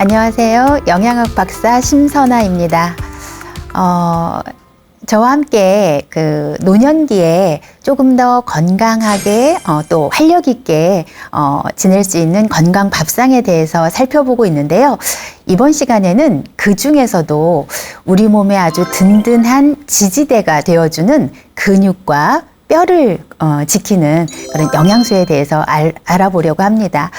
안녕하세요. 영양학 박사 심선아입니다. 저와 함께 그 노년기에 조금 더 건강하게 또 활력 있게 지낼 수 있는 건강 밥상에 대해서 살펴보고 있는데요. 이번 시간에는 그 중에서도 우리 몸에 아주 든든한 지지대가 되어주는 근육과 뼈를 지키는 그런 영양소에 대해서 알아보려고 합니다.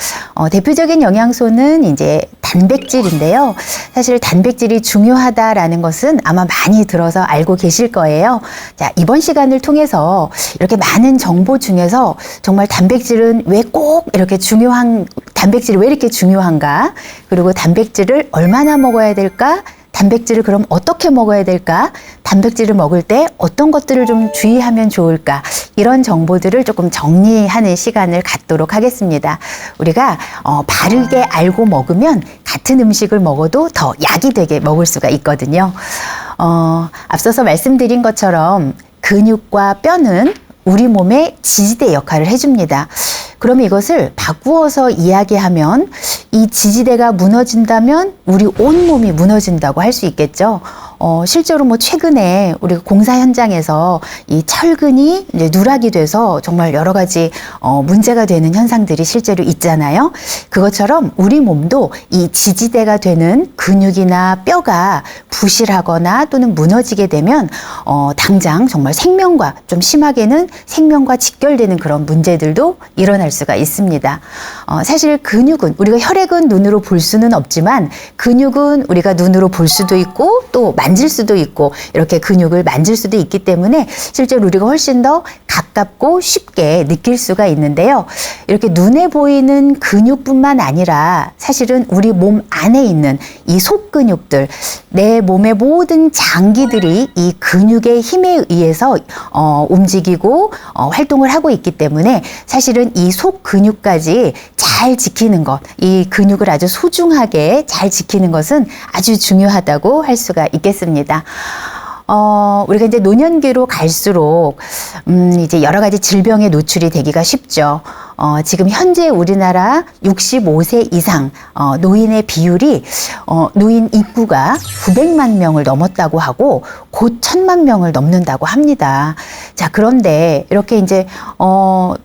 대표적인 영양소는 이제 단백질인데요. 사실 단백질이 중요하다라는 것은 아마 많이 들어서 알고 계실 거예요. 자, 이번 시간을 통해서 이렇게 많은 정보 중에서 정말 단백질은 왜 꼭 이렇게 단백질이 왜 이렇게 중요한가? 그리고 단백질을 얼마나 먹어야 될까? 단백질을 그럼 어떻게 먹어야 될까? 단백질을 먹을 때 어떤 것들을 좀 주의하면 좋을까? 이런 정보들을 조금 정리하는 시간을 갖도록 하겠습니다. 우리가 바르게 알고 먹으면 같은 음식을 먹어도 더 약이 되게 먹을 수가 있거든요. 앞서서 말씀드린 것처럼 근육과 뼈는 우리 몸의 지지대 역할을 해줍니다. 그러면 이것을 바꾸어서 이야기하면 이 지지대가 무너진다면 우리 온몸이 무너진다고 할 수 있겠죠. 실제로 최근에 우리가 공사 현장에서 이 철근이 이제 누락이 돼서 정말 여러 가지 문제가 되는 현상들이 실제로 있잖아요. 그것처럼 우리 몸도 이 지지대가 되는 근육이나 뼈가 부실하거나 또는 무너지게 되면 당장 정말 생명과 좀 심하게는 생명과 직결되는 그런 문제들도 일어날 수가 있습니다. 사실 근육은 우리가 혈액은 눈으로 볼 수는 없지만 근육은 우리가 눈으로 볼 수도 있고 또 만질 수도 있고 이렇게 근육을 만질 수도 있기 때문에 실제로 우리가 훨씬 더 가깝고 쉽게 느낄 수가 있는데요. 이렇게 눈에 보이는 근육뿐만 아니라 사실은 우리 몸 안에 있는 이 속근육들, 내 몸의 모든 장기들이 이 근육의 힘에 의해서 움직이고 활동을 하고 있기 때문에 사실은 이 속근육까지 잘 지키는 것, 이 근육을 아주 소중하게 잘 지키는 것은 아주 중요하다고 할 수가 있겠습니다. 우리가 이제 노년기로 갈수록 이제 여러 가지 질병에 노출이 되기가 쉽죠. 지금 현재 우리나라 65세 이상 노인의 비율이 노인 인구가 900만 명을 넘었다고 하고 곧 1000만 명을 넘는다고 합니다. 자, 그런데 이렇게 이제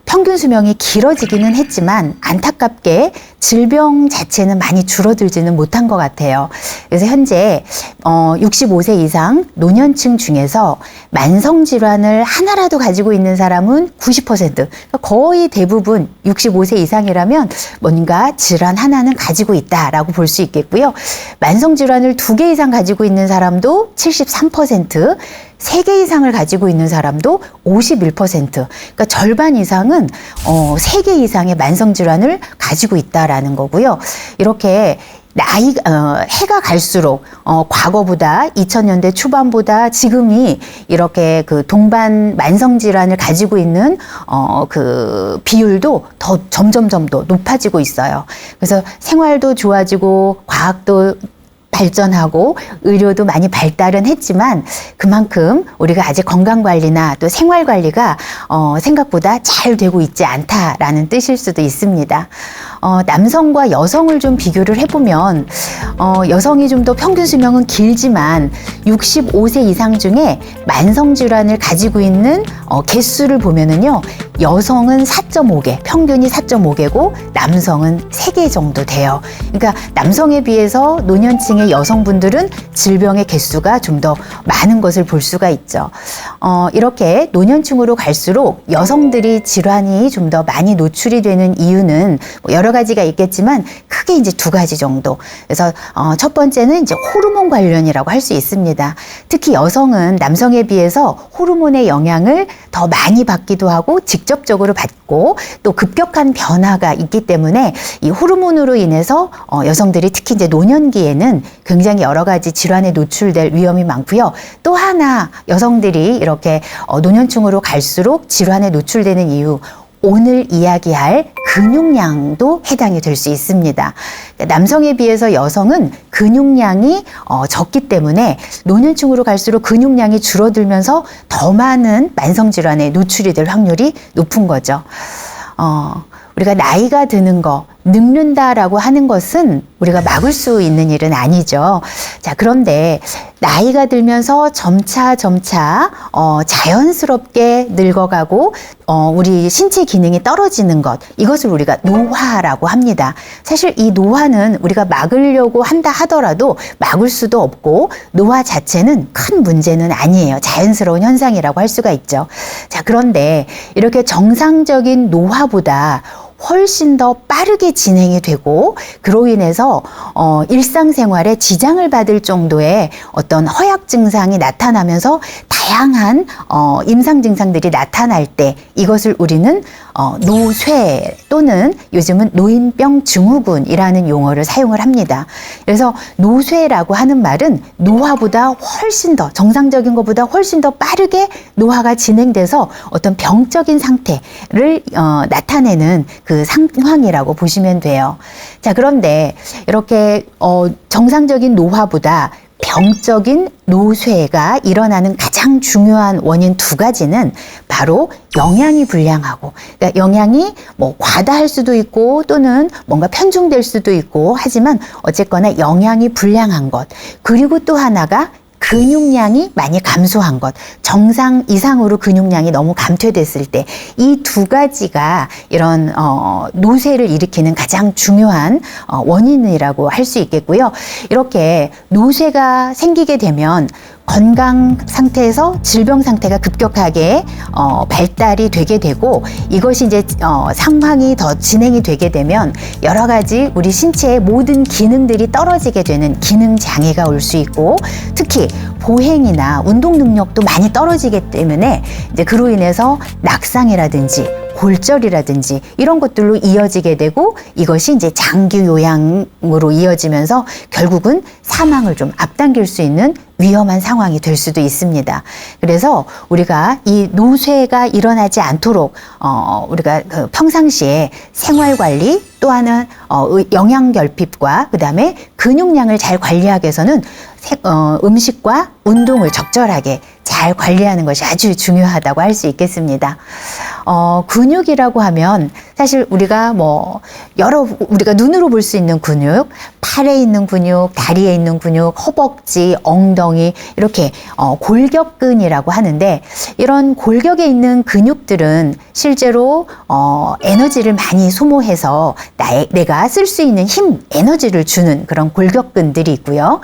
평균 수명이 길어지기는 했지만 안타깝게 질병 자체는 많이 줄어들지는 못한 것 같아요. 그래서 현재 65세 이상 노년층 중에서 만성 질환을 하나라도 가지고 있는 사람은 90%, 그러니까 거의 대부분 65세 이상이라면 뭔가 질환 하나는 가지고 있다라고 볼 수 있겠고요. 만성 질환을 2개 이상 가지고 있는 사람도 73%, 3개 이상을 가지고 있는 사람도 51%, 그러니까 절반 이상은 3개 이상의 만성 질환을 가지고 있다라는 거고요. 이렇게 해가 갈수록 과거보다 2000년대 초반보다 지금이 이렇게 그 동반 만성 질환을 가지고 있는 그 비율도 더 점점 더 높아지고 있어요. 그래서 생활도 좋아지고 과학도 발전하고 의료도 많이 발달은 했지만 그만큼 우리가 아직 건강관리나 또 생활관리가 생각보다 잘 되고 있지 않다라는 뜻일 수도 있습니다. 남성과 여성을 좀 비교를 해보면 여성이 좀 더 평균 수명은 길지만 65세 이상 중에 만성질환을 가지고 있는 개수를 보면은요, 여성은 4.5개, 평균이 4.5개고 남성은 3개 정도 돼요. 그러니까 남성에 비해서 노년층의 여성분들은 질병의 개수가 좀 더 많은 것을 볼 수가 있죠. 이렇게 노년층으로 갈수록 여성들이 질환이 좀 더 많이 노출이 되는 이유는 여러 가지가 있겠지만 크게 이제 2가지 정도. 그래서 첫 번째는 이제 호르몬 관련이라고 할 수 있습니다. 특히 여성은 남성에 비해서 호르몬의 영향을 더 많이 받기도 하고 직접적으로 받고 또 급격한 변화가 있기 때문에 이 호르몬으로 인해서 여성들이 특히 이제 노년기에는 굉장히 여러 가지 질환에 노출될 위험이 많고요. 또 하나 여성들이 이렇게 노년층으로 갈수록 질환에 노출되는 이유, 오늘 이야기할 근육량도 해당이 될 수 있습니다. 남성에 비해서 여성은 근육량이 적기 때문에 노년층으로 갈수록 근육량이 줄어들면서 더 많은 만성질환에 노출이 될 확률이 높은 거죠. 우리가 나이가 드는 거, 늙는다라고 하는 것은 우리가 막을 수 있는 일은 아니죠. 자, 그런데 나이가 들면서 점차 자연스럽게 늙어가고 우리 신체 기능이 떨어지는 것, 이것을 우리가 노화라고 합니다. 사실 이 노화는 우리가 막으려고 한다 하더라도 막을 수도 없고 노화 자체는 큰 문제는 아니에요. 자연스러운 현상이라고 할 수가 있죠. 자, 그런데 이렇게 정상적인 노화보다 훨씬 더 빠르게 진행이 되고 그로 인해서 일상생활에 지장을 받을 정도의 어떤 허약 증상이 나타나면서 다양한 임상 증상들이 나타날 때 이것을 우리는 노쇠 또는 요즘은 노인병 증후군이라는 용어를 사용을 합니다. 그래서 노쇠라고 하는 말은 노화보다 훨씬 더 정상적인 것보다 훨씬 더 빠르게 노화가 진행돼서 어떤 병적인 상태를 나타내는 그 상황이라고 보시면 돼요. 자, 그런데 이렇게 정상적인 노화보다 병적인 노쇠가 일어나는 가장 중요한 원인 두 가지는 바로 영양이 불량하고, 그러니까 영양이 뭐 과다할 수도 있고 또는 뭔가 편중될 수도 있고 하지만 어쨌거나 영양이 불량한 것, 그리고 또 하나가 근육량이 많이 감소한 것, 정상 이상으로 근육량이 너무 감퇴됐을 때 이 두 가지가 이런 노쇠를 일으키는 가장 중요한 원인이라고 할 수 있겠고요. 이렇게 노쇠가 생기게 되면 건강 상태에서 질병 상태가 급격하게 발달이 되게 되고 이것이 이제 상황이 더 진행이 되게 되면 여러 가지 우리 신체의 모든 기능들이 떨어지게 되는 기능 장애가 올 수 있고 특히 보행이나 운동 능력도 많이 떨어지기 때문에 이제 그로 인해서 낙상이라든지 골절이라든지 이런 것들로 이어지게 되고 이것이 이제 장기 요양으로 이어지면서 결국은 사망을 좀 앞당길 수 있는 위험한 상황이 될 수도 있습니다. 그래서 우리가 이 노쇠가 일어나지 않도록 우리가 그 평상시에 생활 관리 또 하나 영양 결핍과 그다음에 근육량을 잘 관리하기 위해서는 음식과 운동을 적절하게 잘 관리하는 것이 아주 중요하다고 할 수 있겠습니다. 근육이라고 하면 사실 우리가 우리가 눈으로 볼 수 있는 근육, 팔에 있는 근육, 다리에 있는 근육, 허벅지, 엉덩이 이렇게 골격근이라고 하는데 이런 골격에 있는 근육들은 실제로 에너지를 많이 소모해서 내가 쓸 수 있는 힘, 에너지를 주는 그런 골격근들이 있고요.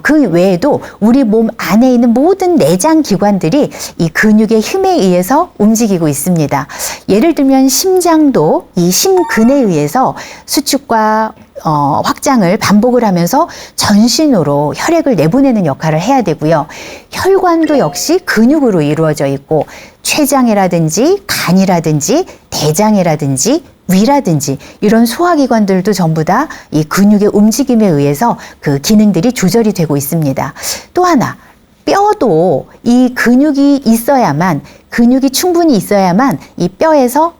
그 외에도 우리 몸 안에 있는 모든 내장 기관들이 이 근육의 힘에 의해서 움직이고 있습니다. 예를 들면 심장도 이 심근에 의해서 수축과 확장을 반복을 하면서 전신으로 혈액을 내보내는 역할을 해야 되고요. 혈관도 역시 근육으로 이루어져 있고 췌장이라든지 간이라든지 대장이라든지 위라든지 이런 소화기관들도 전부 다 이 근육의 움직임에 의해서 그 기능들이 조절이 되고 있습니다. 또 하나 뼈도 이 근육이 있어야만 근육이 충분히 있어야만 이 뼈에서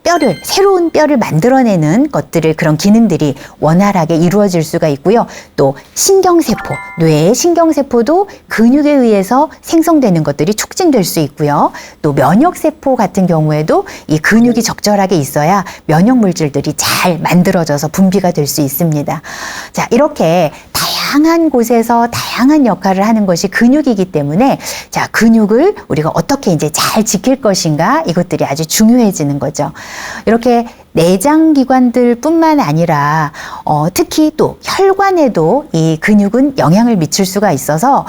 새로운 뼈를 만들어내는 것들을 그런 기능들이 원활하게 이루어질 수가 있고요. 또 신경세포, 뇌의 신경세포도 근육에 의해서 생성되는 것들이 촉진될 수 있고요. 또 면역세포 같은 경우에도 이 근육이 적절하게 있어야 면역물질들이 잘 만들어져서 분비가 될 수 있습니다. 자, 이렇게 다양한 곳에서 다양한 역할을 하는 것이 근육이기 때문에 자, 근육을 우리가 어떻게 이제 잘 지킬 것인가 이것들이 아주 중요해지는 거죠. 이렇게 내장기관들 뿐만 아니라 특히 또 혈관에도 이 근육은 영향을 미칠 수가 있어서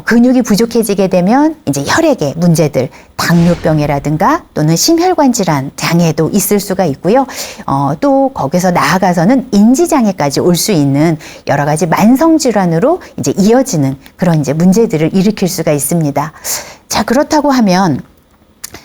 근육이 부족해지게 되면 이제 혈액의 문제들, 당뇨병이라든가 또는 심혈관 질환 장애도 있을 수가 있고요. 또 거기서 나아가서는 인지장애까지 올 수 있는 여러 가지 만성 질환으로 이제 이어지는 그런 이제 문제들을 일으킬 수가 있습니다. 자, 그렇다고 하면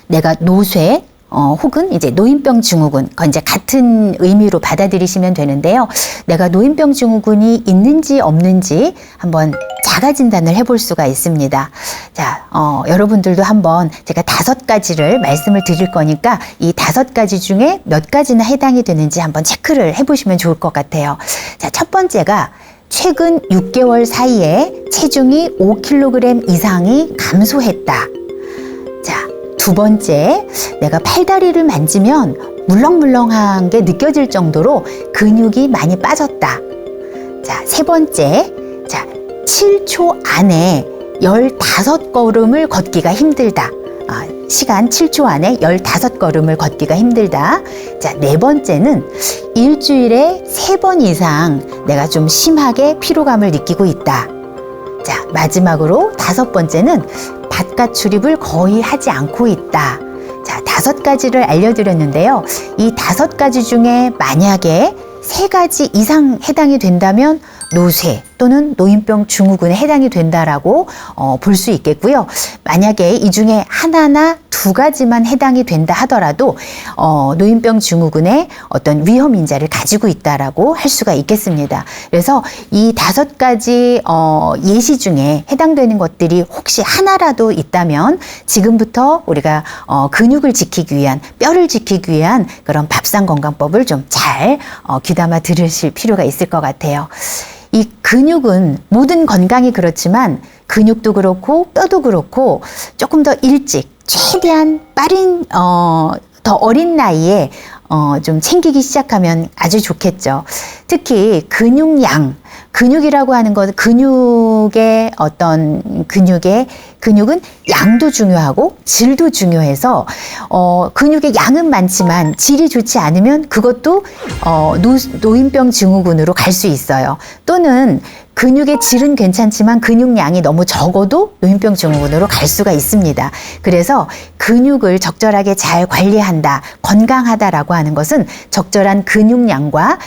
내가 노쇠 혹은 이제 노인병 증후군, 그건 이제 같은 의미로 받아들이시면 되는데요. 내가 노인병 증후군이 있는지 없는지 한번 자가 진단을 해볼 수가 있습니다. 자, 여러분들도 한번 제가 5가지를 말씀을 드릴 거니까 이 5가지 중에 몇 가지나 해당이 되는지 한번 체크를 해보시면 좋을 것 같아요. 자, 첫 번째가 최근 6개월 사이에 체중이 5kg 이상이 감소했다. 자, 두 번째, 내가 팔다리를 만지면 물렁물렁한 게 느껴질 정도로 근육이 많이 빠졌다. 자, 세 번째. 자, 7초 안에 15걸음을 걷기가 힘들다. 시간 7초 안에 15걸음을 걷기가 힘들다. 자, 네 번째는 일주일에 3번 이상 내가 좀 심하게 피로감을 느끼고 있다. 자, 마지막으로 5번째는 바깥 출입을 거의 하지 않고 있다. 자, 5가지를 알려드렸는데요. 이 5가지 중에 만약에 3가지 이상 해당이 된다면 노쇠 또는 노인병 증후군에 해당이 된다라고 볼 수 있겠고요. 만약에 이 중에 하나나 2가지만 해당이 된다 하더라도 노인병 증후군의 어떤 위험 인자를 가지고 있다라고 할 수가 있겠습니다. 그래서 이 5가지 예시 중에 해당되는 것들이 혹시 하나라도 있다면 지금부터 우리가 근육을 지키기 위한, 뼈를 지키기 위한 그런 밥상건강법을 좀 잘 귀담아 들으실 필요가 있을 것 같아요. 이 근육은 모든 건강이 그렇지만 근육도 그렇고 뼈도 그렇고 조금 더 일찍 최대한 빠른 더 어린 나이에 좀 챙기기 시작하면 아주 좋겠죠. 특히 근육량, 근육이라고 하는 것, 근육은 양도 중요하고 질도 중요해서 근육의 양은 많지만 질이 좋지 않으면 그것도 노인병 증후군으로 갈 수 있어요. 또는 근육의 질은 괜찮지만 근육량이 너무 적어도 노인병 증후군으로 갈 수가 있습니다. 그래서 근육을 적절하게 잘 관리한다, 건강하다라고 하는 것은 적절한 근육량과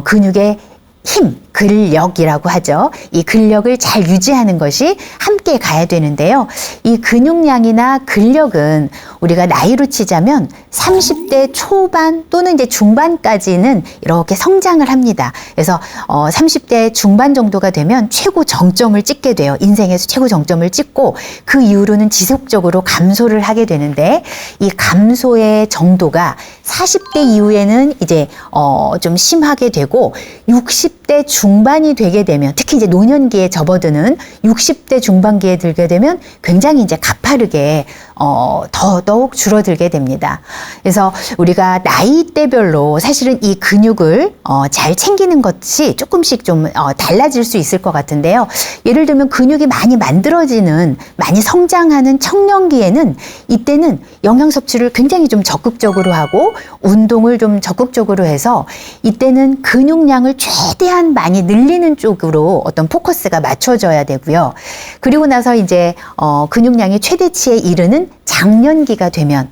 근육의 힘, 근력이라고 하죠. 이 근력을 잘 유지하는 것이 함께 가야 되는데요. 이 근육량이나 근력은 우리가 나이로 치자면 30대 초반 또는 이제 중반까지는 이렇게 성장을 합니다. 그래서 30대 중반 정도가 되면 최고 정점을 찍게 돼요. 인생에서 최고 정점을 찍고 그 이후로는 지속적으로 감소를 하게 되는데 이 감소의 정도가 40대 이후에는 이제 좀 심하게 되고 60대 중반이 되게 되면, 특히 이제 노년기에 접어드는 60대 중반기에 들게 되면 굉장히 이제 가파르게 더더욱 줄어들게 됩니다. 그래서 우리가 나이대별로 사실은 이 근육을 잘 챙기는 것이 조금씩 좀 달라질 수 있을 것 같은데요. 예를 들면 근육이 많이 만들어지는, 많이 성장하는 청년기에는 이때는 영양 섭취를 굉장히 좀 적극적으로 하고 운동을 좀 적극적으로 해서 이때는 근육량을 최대한 많이 늘리는 쪽으로 어떤 포커스가 맞춰져야 되고요. 그리고 나서 이제 근육량이 최대치에 이르는 장년기가 되면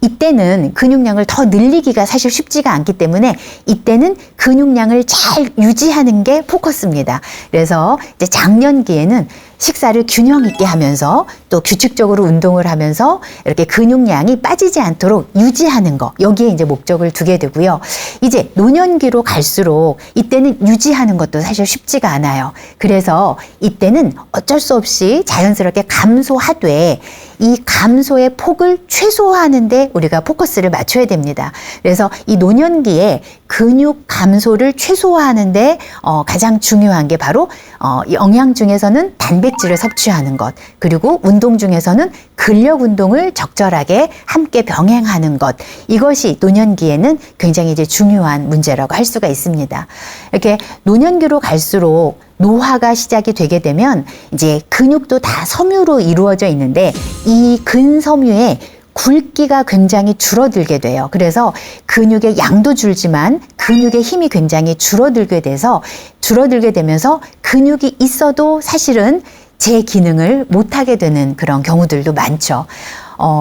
이때는 근육량을 더 늘리기가 사실 쉽지가 않기 때문에 이때는 근육량을 잘 유지하는 게 포커스입니다. 그래서 이제 장년기에는 식사를 균형 있게 하면서 또 규칙적으로 운동을 하면서 이렇게 근육량이 빠지지 않도록 유지하는 거, 여기에 이제 목적을 두게 되고요. 이제 노년기로 갈수록 이때는 유지하는 것도 사실 쉽지가 않아요. 그래서 이때는 어쩔 수 없이 자연스럽게 감소하되 이 감소의 폭을 최소화하는데 우리가 포커스를 맞춰야 됩니다. 그래서 이 노년기에 근육 감소를 최소화하는데 가장 중요한 게 바로 영양 중에서는 단백질을 섭취하는 것, 그리고 운동 중에서는 근력 운동을 적절하게 함께 병행하는 것, 이것이 노년기에는 굉장히 이제 중요한 문제라고 할 수가 있습니다. 이렇게 노년기로 갈수록 노화가 시작이 되게 되면 이제 근육도 다 섬유로 이루어져 있는데 이 근섬유에 굵기가 굉장히 줄어들게 돼요. 그래서 근육의 양도 줄지만 근육의 힘이 굉장히 줄어들게 되면서 근육이 있어도 사실은 제 기능을 못하게 되는 그런 경우들도 많죠.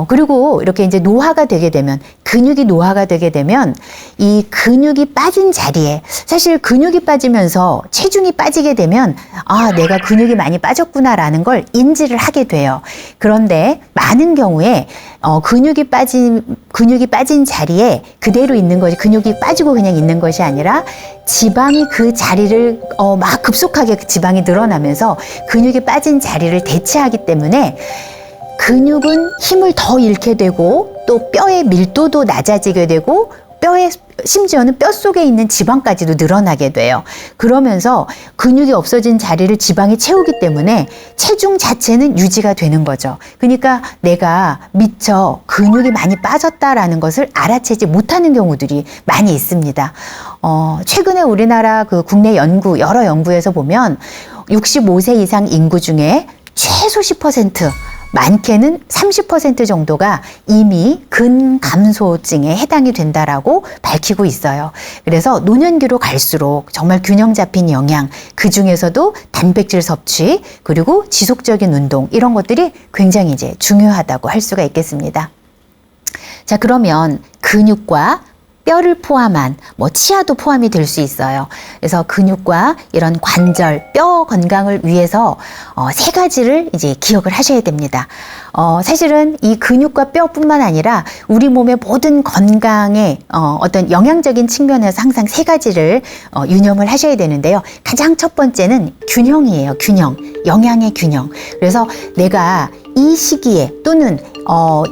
그리고 이렇게 이제 노화가 되게 되면, 근육이 노화가 되게 되면 이 근육이 빠진 자리에, 사실 근육이 빠지면서 체중이 빠지게 되면 내가 근육이 많이 빠졌구나라는 걸 인지를 하게 돼요. 그런데 많은 경우에 근육이 빠진 자리에 그대로 있는 것이, 근육이 빠지고 그냥 있는 것이 아니라 지방이 그 자리를 막 급속하게 지방이 늘어나면서 근육이 빠진 자리를 대체하기 때문에 근육은 힘을 더 잃게 되고 또 뼈의 밀도도 낮아지게 되고 뼈에 심지어는 뼈 속에 있는 지방까지도 늘어나게 돼요. 그러면서 근육이 없어진 자리를 지방이 채우기 때문에 체중 자체는 유지가 되는 거죠. 그러니까 내가 미처 근육이 많이 빠졌다라는 것을 알아채지 못하는 경우들이 많이 있습니다. 최근에 우리나라 그 국내 연구, 여러 연구에서 보면 65세 이상 인구 중에 최소 10%, 많게는 30% 정도가 이미 근감소증에 해당이 된다라고 밝히고 있어요. 그래서 노년기로 갈수록 정말 균형 잡힌 영양, 그 중에서도 단백질 섭취, 그리고 지속적인 운동, 이런 것들이 굉장히 이제 중요하다고 할 수가 있겠습니다. 자, 그러면 근육과 뼈를 포함한 치아도 포함이 될 수 있어요. 그래서 근육과 이런 관절, 뼈 건강을 위해서 세 가지를 이제 기억을 하셔야 됩니다. 사실은 이 근육과 뼈뿐만 아니라 우리 몸의 모든 건강의 어떤 영양적인 측면에서 항상 세 가지를 유념을 하셔야 되는데요. 가장 첫 번째는 균형이에요. 균형, 영양의 균형. 그래서 내가 이 시기에 또는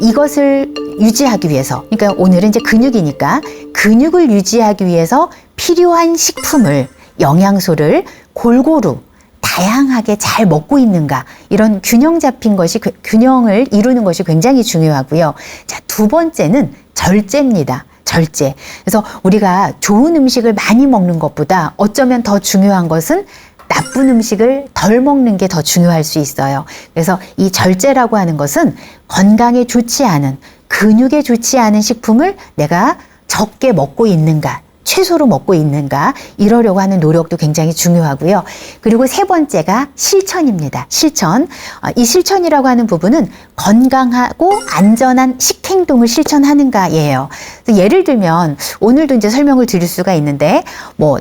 이것을 유지하기 위해서, 그러니까 오늘은 이제 근육이니까 근육을 유지하기 위해서 필요한 식품을, 영양소를 골고루 다양하게 잘 먹고 있는가, 이런 균형 잡힌 것이, 균형을 이루는 것이 굉장히 중요하고요. 자, 두 번째는 절제입니다. 절제. 그래서 우리가 좋은 음식을 많이 먹는 것보다 어쩌면 더 중요한 것은 나쁜 음식을 덜 먹는 게 더 중요할 수 있어요. 그래서 이 절제라고 하는 것은 건강에 좋지 않은, 근육에 좋지 않은 식품을 내가 적게 먹고 있는가, 최소로 먹고 있는가, 이러려고 하는 노력도 굉장히 중요하고요. 그리고 세 번째가 실천입니다. 실천. 이 실천이라고 하는 부분은 건강하고 안전한 식행동을 실천하는가예요. 예를 들면 오늘도 이제 설명을 드릴 수가 있는데,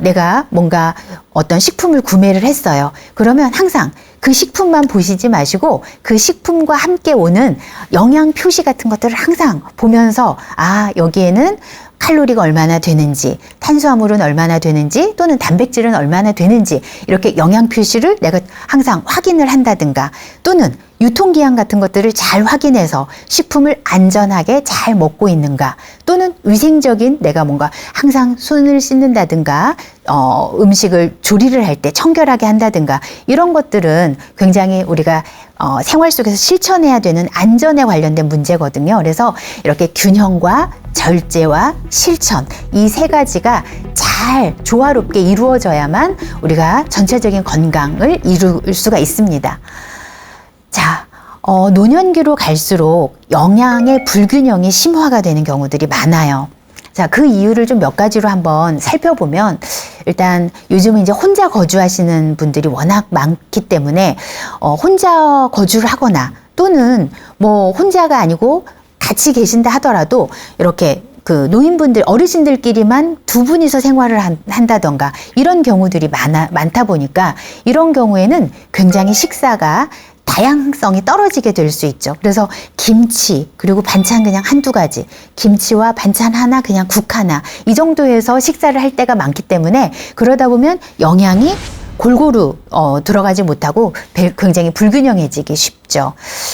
내가 뭔가 어떤 식품을 구매를 했어요. 그러면 항상 그 식품만 보시지 마시고 그 식품과 함께 오는 영양 표시 같은 것들을 항상 보면서, 여기에는 칼로리가 얼마나 되는지, 탄수화물은 얼마나 되는지, 또는 단백질은 얼마나 되는지, 이렇게 영양 표시를 내가 항상 확인을 한다든가, 또는 유통기한 같은 것들을 잘 확인해서 식품을 안전하게 잘 먹고 있는가, 또는 위생적인, 내가 뭔가 항상 손을 씻는다든가, 음식을 조리를 할 때 청결하게 한다든가, 이런 것들은 굉장히 우리가 생활 속에서 실천해야 되는 안전에 관련된 문제거든요. 그래서 이렇게 균형과 절제와 실천, 이 세 가지가 잘 조화롭게 이루어져야만 우리가 전체적인 건강을 이룰 수가 있습니다. 자, 노년기로 갈수록 영양의 불균형이 심화가 되는 경우들이 많아요. 자, 그 이유를 좀 몇 가지로 한번 살펴보면, 일단 요즘은 이제 혼자 거주하시는 분들이 워낙 많기 때문에 혼자 거주를 하거나, 또는 혼자가 아니고 같이 계신다 하더라도 이렇게 그 노인분들, 어르신들끼리만 두 분이서 생활을 한다던가, 이런 경우들이 많다 보니까 이런 경우에는 굉장히 식사가 다양성이 떨어지게 될 수 있죠. 그래서 김치, 그리고 반찬 그냥 한두 가지, 김치와 반찬 하나, 그냥 국 하나, 이 정도에서 식사를 할 때가 많기 때문에, 그러다 보면 영양이 골고루 들어가지 못하고 굉장히 불균형해지기 쉽죠.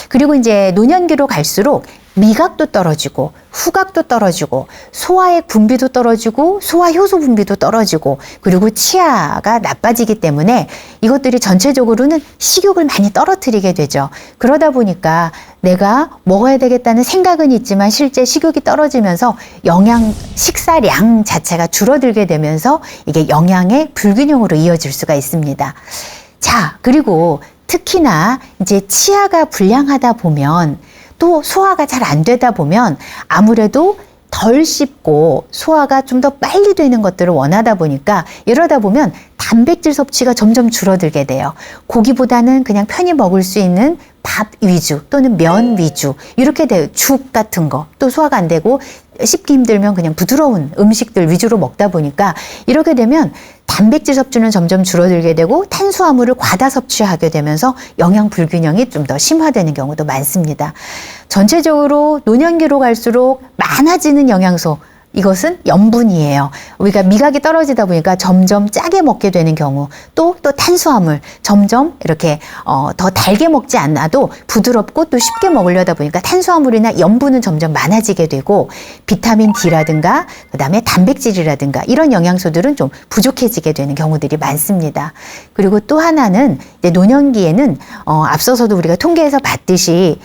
그리고 이제 노년기로 갈수록 미각도 떨어지고 후각도 떨어지고 소화의 분비도 떨어지고 소화 효소 분비도 떨어지고, 그리고 치아가 나빠지기 때문에 이것들이 전체적으로는 식욕을 많이 떨어뜨리게 되죠. 그러다 보니까 내가 먹어야 되겠다는 생각은 있지만 실제 식욕이 떨어지면서 식사량 자체가 줄어들게 되면서 이게 영양의 불균형으로 이어질 수가 있습니다. 자, 그리고 특히나 이제 치아가 불량하다 보면, 또 소화가 잘 안 되다 보면 아무래도 덜 씹고 소화가 좀 더 빨리 되는 것들을 원하다 보니까, 이러다 보면 단백질 섭취가 점점 줄어들게 돼요. 고기보다는 그냥 편히 먹을 수 있는 밥 위주 또는 면 위주, 이렇게 돼요. 죽 같은 거, 또 소화가 안 되고 씹기 힘들면 그냥 부드러운 음식들 위주로 먹다 보니까, 이렇게 되면 단백질 섭취는 점점 줄어들게 되고 탄수화물을 과다 섭취하게 되면서 영양 불균형이 좀 더 심화되는 경우도 많습니다. 전체적으로 노년기로 갈수록 많아지는 영양소, 이것은 염분이에요. 우리가 미각이 떨어지다 보니까 점점 짜게 먹게 되는 경우, 또 탄수화물 점점 이렇게 더 달게 먹지 않아도 부드럽고 또 쉽게 먹으려다 보니까 탄수화물이나 염분은 점점 많아지게 되고, 비타민 D라든가 그다음에 단백질이라든가 이런 영양소들은 좀 부족해지게 되는 경우들이 많습니다. 그리고 또 하나는 이제 노년기에는 앞서서도 우리가 통계에서 봤듯이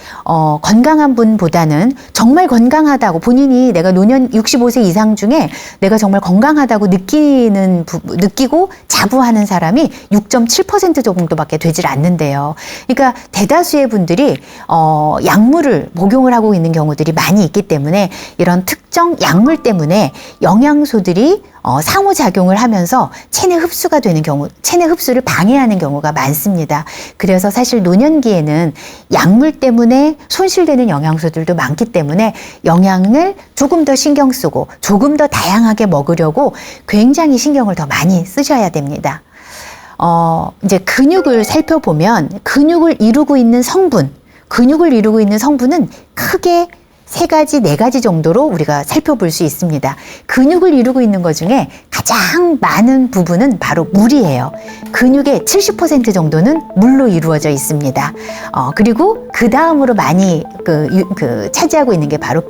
건강한 분보다는 정말 건강하다고 본인이 내가 노년 65세 이상 중에 내가 정말 건강하다고 느끼고 자부하는 사람이 6.7% 정도밖에 되질 않는데요. 그러니까 대다수의 분들이 약물을 복용을 하고 있는 경우들이 많이 있기 때문에 이런 특정 약물 때문에 영양소들이 상호작용을 하면서 체내 흡수가 되는 경우, 체내 흡수를 방해하는 경우가 많습니다. 그래서 사실 노년기에는 약물 때문에 손실되는 영양소들도 많기 때문에 영양을 조금 더 신경 쓰고 조금 더 다양하게 먹으려고 굉장히 신경을 더 많이 쓰셔야 됩니다. 이제 근육을 살펴보면 근육을 이루고 있는 성분은 크게 세 가지, 네 가지 정도로 우리가 살펴볼 수 있습니다. 근육을 이루고 있는 것 중에 가장 많은 부분은 바로 물이에요. 근육의 70% 정도는 물로 이루어져 있습니다. 그리고 그 다음으로 많이 차지하고 있는 게 바로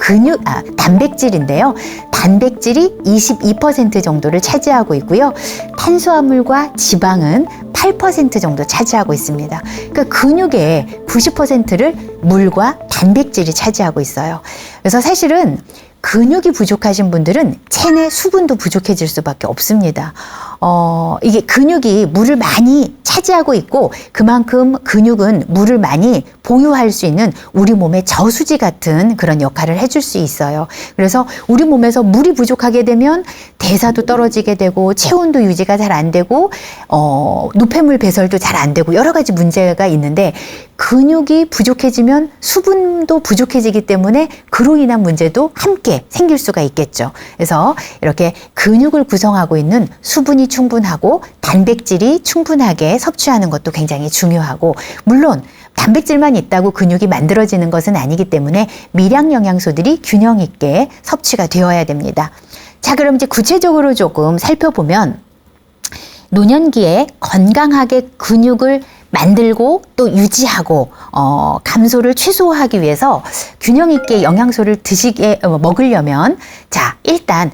단백질인데요. 단백질이 22% 정도를 차지하고 있고요. 탄수화물과 지방은 8% 정도 차지하고 있습니다. 그러니까 근육의 90%를 물과 단백질이 차지하고 있어요. 그래서 사실은 근육이 부족하신 분들은 체내 수분도 부족해질 수밖에 없습니다. 이게 근육이 물을 많이 차지하고 있고 그만큼 근육은 물을 많이 보유할 수 있는 우리 몸의 저수지 같은 그런 역할을 해줄 수 있어요. 그래서 우리 몸에서 물이 부족하게 되면 대사도 떨어지게 되고 체온도 유지가 잘 안 되고 노폐물 배설도 잘 안 되고 여러 가지 문제가 있는데, 근육이 부족해지면 수분도 부족해지기 때문에 그로 인한 문제도 함께 생길 수가 있겠죠. 그래서 이렇게 근육을 구성하고 있는 수분이 충분하고 단백질이 충분하게 섭취하는 것도 굉장히 중요하고, 물론 단백질만 있다고 근육이 만들어지는 것은 아니기 때문에 미량 영양소들이 균형 있게 섭취가 되어야 됩니다. 자, 그럼 이제 구체적으로 조금 살펴보면, 노년기에 건강하게 근육을 만들고 또 유지하고 감소를 최소화하기 위해서 균형 있게 영양소를 먹으려면, 자, 일단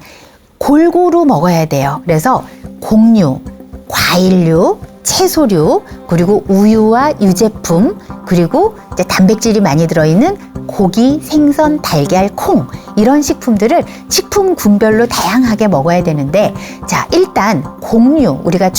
골고루 먹어야 돼요. 그래서 곡류, 과일류, 채소류, 그리고 우유와 유제품, 그리고 이제 단백질이 많이 들어있는 고기, 생선, 달걀, 콩, 이런 식품들을 식품 군별로 다양하게 먹어야 되는데, 자, 일단 곡류, 우리가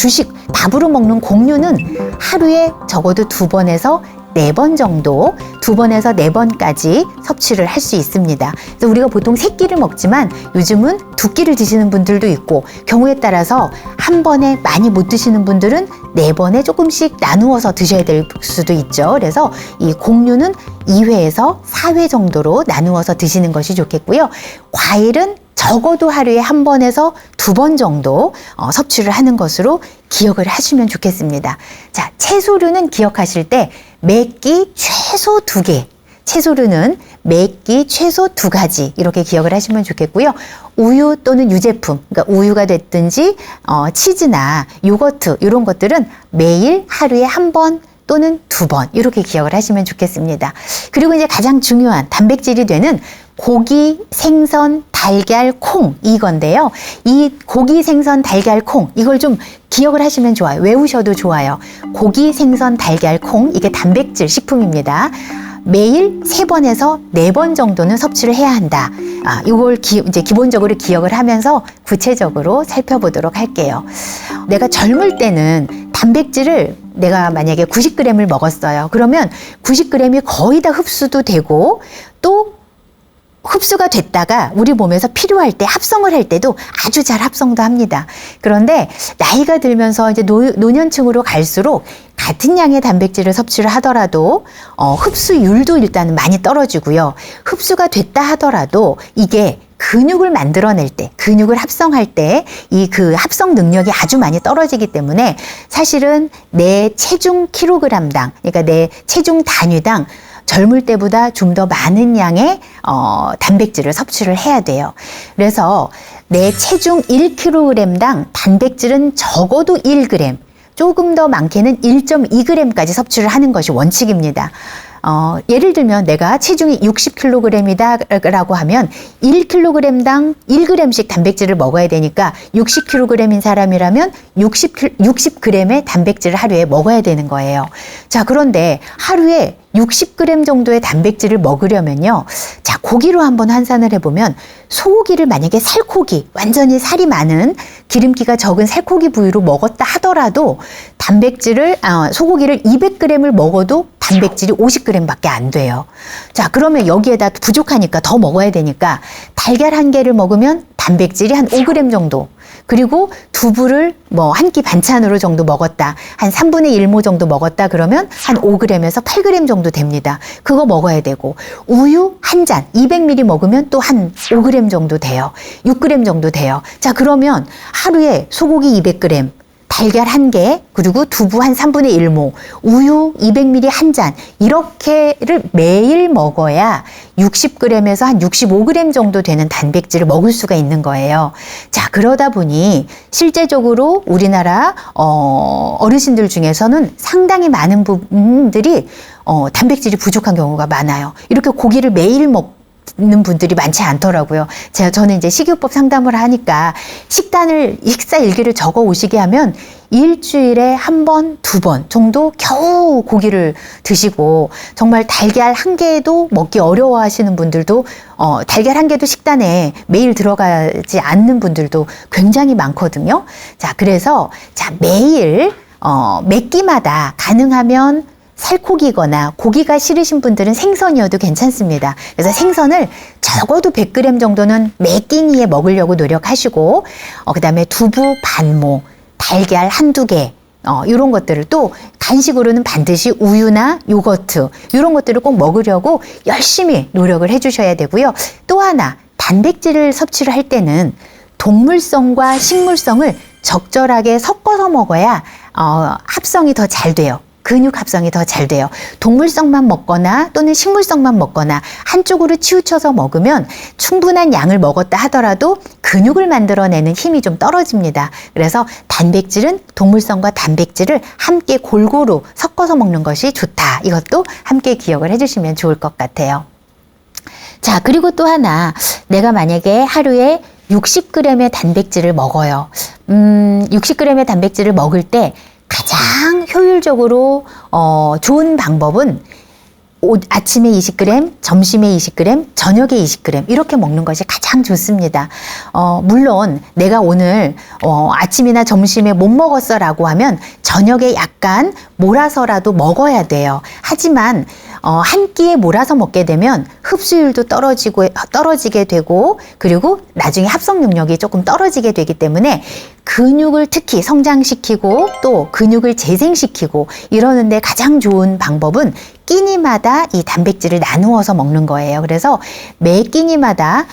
밥으로 먹는 곡류는 하루에 적어도 2번에서 4번 정도, 2번에서 4번까지 섭취를 할 수 있습니다. 그래서 우리가 보통 3끼를 먹지만 요즘은 2끼를 드시는 분들도 있고, 경우에 따라서 한 번에 많이 못 드시는 분들은 4번에 조금씩 나누어서 드셔야 될 수도 있죠. 그래서 이 곡류는 2회에서 4회 정도로 나누어서 드시는 것이 좋겠고요. 과일은 적어도 하루에 1번에서 2번 정도 섭취를 하는 것으로 기억을 하시면 좋겠습니다. 자, 채소류는 기억하실 때 매끼 최소 2개, 채소류는 매끼 최소 2가지 이렇게 기억을 하시면 좋겠고요. 우유 또는 유제품, 그러니까 우유가 됐든지 치즈나 요거트 이런 것들은 매일 하루에 1번 또는 2번 이렇게 기억을 하시면 좋겠습니다. 그리고 이제 가장 중요한 단백질이 되는 고기, 생선, 달걀, 콩, 이건데요. 이 고기, 생선, 달걀, 콩, 이걸 좀 기억을 하시면 좋아요. 외우셔도 좋아요. 고기, 생선, 달걀, 콩, 이게 단백질 식품입니다. 매일 3번에서 4번 정도는 섭취를 해야 한다. 이걸 이제 기본적으로 기억을 하면서 구체적으로 살펴보도록 할게요. 내가 젊을 때는 단백질을 내가 만약에 90g을 먹었어요. 그러면 90g이 거의 다 흡수도 되고, 또 흡수가 됐다가 우리 몸에서 필요할 때 합성을 할 때도 아주 잘 합성도 합니다. 그런데 나이가 들면서 이제 노년층으로 갈수록 같은 양의 단백질을 섭취를 하더라도 흡수율도 일단 많이 떨어지고요. 흡수가 됐다 하더라도 이게 근육을 만들어낼 때, 근육을 합성할 때 이 그 합성 능력이 아주 많이 떨어지기 때문에 사실은 내 체중 킬로그램당, 그러니까 내 체중 단위당 젊을 때보다 좀 더 많은 양의 단백질을 섭취를 해야 돼요. 그래서 내 체중 1kg당 단백질은 적어도 1g, 조금 더 많게는 1.2g까지 섭취를 하는 것이 원칙입니다. 예를 들면 내가 체중이 60kg이다 라고 하면 1kg당 1g씩 단백질을 먹어야 되니까 60kg인 사람이라면 60g의 단백질을 하루에 먹어야 되는 거예요. 자, 그런데 하루에 60g 정도의 단백질을 먹으려면요. 자, 고기로 한번 환산을 해보면 소고기를 만약에 살코기, 완전히 살이 많은 기름기가 적은 살코기 부위로 먹었다 하더라도 단백질을, 소고기를 200g을 먹어도 단백질이 50g밖에 안 돼요. 자, 그러면 여기에다 부족하니까 더 먹어야 되니까 달걀 한 개를 먹으면 단백질이 한 5g 정도, 그리고 두부를 뭐 한 끼 반찬으로 정도 먹었다, 한 3분의 1모 정도 먹었다 그러면 한 5g에서 8g 정도 됩니다. 그거 먹어야 되고, 우유 한 잔 200ml 먹으면 또 한 5g 정도 돼요. 6g 정도 돼요. 자, 그러면 하루에 소고기 200g, 달걀 한 개, 그리고 두부 한 3분의 1모, 우유 200ml 한 잔, 이렇게를 매일 먹어야 60g에서 한 65g 정도 되는 단백질을 먹을 수가 있는 거예요. 자, 그러다 보니 실제적으로 우리나라 어르신들 중에서는 상당히 많은 분들이 단백질이 부족한 경우가 많아요. 이렇게 고기를 매일 먹는 분들이 많지 않더라고요. 저는 이제 식이요법 상담을 하니까 식사 일기를 적어 오시게 하면 일주일에 한 번, 두 번 정도 겨우 고기를 드시고, 정말 달걀 한 개도 먹기 어려워 하시는 분들도, 달걀 한 개도 식단에 매일 들어가지 않는 분들도 굉장히 많거든요. 자, 그래서, 매일, 몇 끼마다 가능하면 살코기거나 고기가 싫으신 분들은 생선이어도 괜찮습니다. 그래서 생선을 적어도 100g 정도는 매 끼니에 먹으려고 노력하시고, 그 다음에 두부 반모, 달걀 한두 개, 이런 것들을 또 간식으로는 반드시 우유나 요거트, 이런 것들을 꼭 먹으려고 열심히 노력을 해주셔야 되고요. 또 하나, 단백질을 섭취를 할 때는 동물성과 식물성을 적절하게 섞어서 먹어야 합성이 더 잘 돼요. 근육 합성이 더 잘 돼요. 동물성만 먹거나 또는 식물성만 먹거나 한쪽으로 치우쳐서 먹으면 충분한 양을 먹었다 하더라도 근육을 만들어내는 힘이 좀 떨어집니다. 그래서 단백질은 동물성과 단백질을 함께 골고루 섞어서 먹는 것이 좋다. 이것도 함께 기억을 해주시면 좋을 것 같아요. 자, 그리고 또 하나, 내가 만약에 하루에 60g의 단백질을 먹어요. 60g의 단백질을 먹을 때 가장 효율적으로 좋은 방법은 아침에 20g, 점심에 20g, 저녁에 20g 이렇게 먹는 것이 가장 좋습니다. 물론 내가 오늘 아침이나 점심에 못 먹었어 라고 하면 저녁에 약간 몰아서라도 먹어야 돼요. 하지만 한 끼에 몰아서 먹게 되면 흡수율도 떨어지게 되고, 그리고 나중에 합성 능력이 조금 떨어지게 되기 때문에 근육을 특히 성장시키고 또 근육을 재생시키고 이러는데 가장 좋은 방법은 끼니마다 이 단백질을 나누어서 먹는 거예요. 그래서 매 끼니마다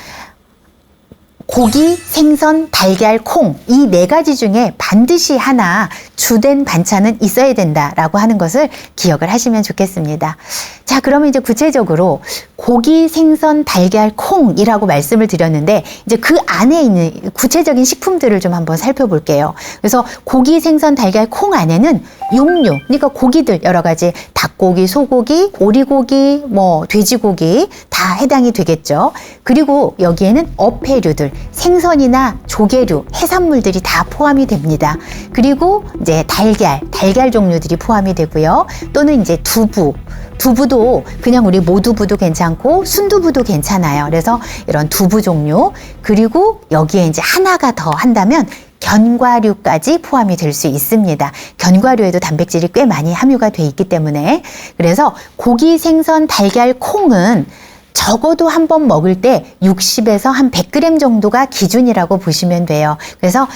고기, 생선, 달걀, 콩, 이 네 가지 중에 반드시 하나 주된 반찬은 있어야 된다라고 하는 것을 기억을 하시면 좋겠습니다. 자, 그러면 이제 구체적으로 고기, 생선, 달걀, 콩이라고 말씀을 드렸는데, 이제 그 안에 있는 구체적인 식품들을 좀 한번 살펴볼게요. 그래서 고기, 생선, 달걀, 콩 안에는 육류, 그러니까 고기들 여러 가지, 닭고기, 소고기, 오리고기, 돼지고기 다 해당이 되겠죠. 그리고 여기에는 어패류들, 생선이나 조개류, 해산물들이 다 포함이 됩니다. 그리고 이제 달걀 종류들이 포함이 되고요. 또는 이제 두부도 그냥 우리 모두부도 괜찮고 순두부도 괜찮아요. 그래서 이런 두부 종류, 그리고 여기에 이제 하나가 더 한다면 견과류까지 포함이 될 수 있습니다. 견과류에도 단백질이 꽤 많이 함유가 돼 있기 때문에, 그래서 고기, 생선, 달걀, 콩은 적어도 한 번 먹을 때 60에서 한 100g 정도가 기준이라고 보시면 돼요. 그래서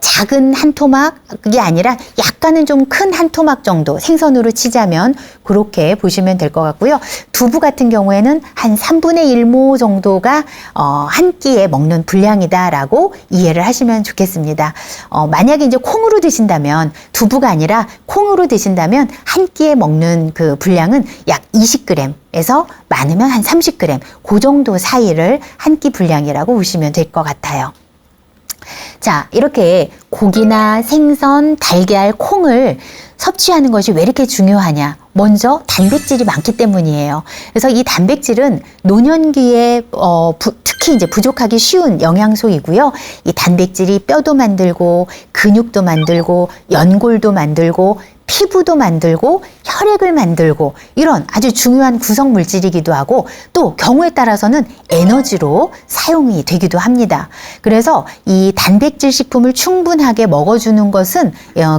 작은 한 토막이 아니라 약간은 좀 큰 한 토막 정도 생선으로 치자면 그렇게 보시면 될 것 같고요. 두부 같은 경우에는 한 3분의 1모 정도가 한 끼에 먹는 분량이다라고 이해를 하시면 좋겠습니다. 만약에 이제 콩으로 드신다면 두부가 아니라 콩으로 드신다면 한 끼에 먹는 그 분량은 약 20g에서 많으면 한 30g 그 정도 사이를 한 끼 분량이라고 보시면 될 것 같아요. 자, 이렇게 고기나 생선, 달걀, 콩을 섭취하는 것이 왜 이렇게 중요하냐? 먼저 단백질이 많기 때문이에요. 그래서 이 단백질은 노년기에 특히 이제 부족하기 쉬운 영양소이고요. 이 단백질이 뼈도 만들고 근육도 만들고 연골도 만들고 피부도 만들고 혈액을 만들고 이런 아주 중요한 구성 물질이기도 하고 또 경우에 따라서는 에너지로 사용이 되기도 합니다. 그래서 이 단백질 식품을 충분하게 먹어주는 것은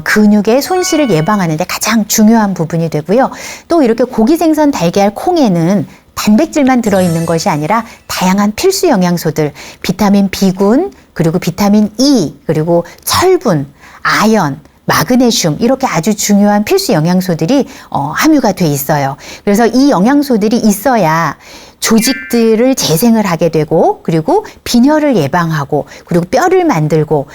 근육의 손실을 예방하는 데 가장 중요한 부분이 되고요. 또 이렇게 고기, 생선, 달걀, 콩에는 단백질만 들어있는 것이 아니라 다양한 필수 영양소들, 비타민 B군, 그리고 비타민 E, 그리고 철분, 아연, 마그네슘 이렇게 아주 중요한 필수 영양소들이 함유가 돼 있어요. 그래서 이 영양소들이 있어야 조직들을 재생을 하게 되고 그리고 빈혈을 예방하고 그리고 뼈를 만들고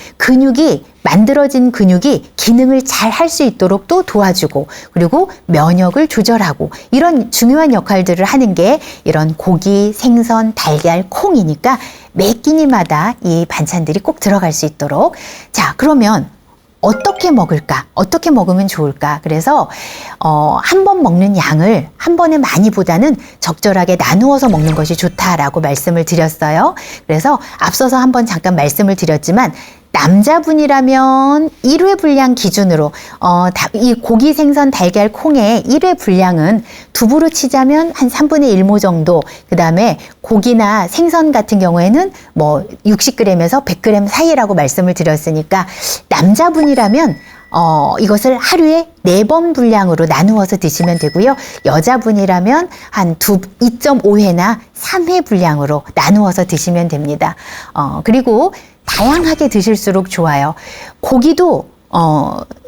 만들어진 근육이 기능을 잘 할 수 있도록 또 도와주고 그리고 면역을 조절하고 이런 중요한 역할들을 하는 게 이런 고기, 생선, 달걀, 콩이니까 매 끼니마다 이 반찬들이 꼭 들어갈 수 있도록. 자, 그러면 어떻게 먹을까? 어떻게 먹으면 좋을까? 그래서 한 번 먹는 양을 한 번에 많이보다는 적절하게 나누어서 먹는 것이 좋다라고 말씀을 드렸어요. 그래서 앞서서 한번 잠깐 말씀을 드렸지만 남자분이라면 1회 분량 기준으로 이 고기, 생선, 달걀, 콩의 1회 분량은 두부로 치자면 한 3분의 1모 정도, 그 다음에 고기나 생선 같은 경우에는 뭐 60g에서 100g 사이라고 말씀을 드렸으니까 남자분이라면 이것을 하루에 4번 분량으로 나누어서 드시면 되고요. 여자분이라면 한 2.5회나 3회 분량으로 나누어서 드시면 됩니다. 그리고 다양하게 드실수록 좋아요. 고기도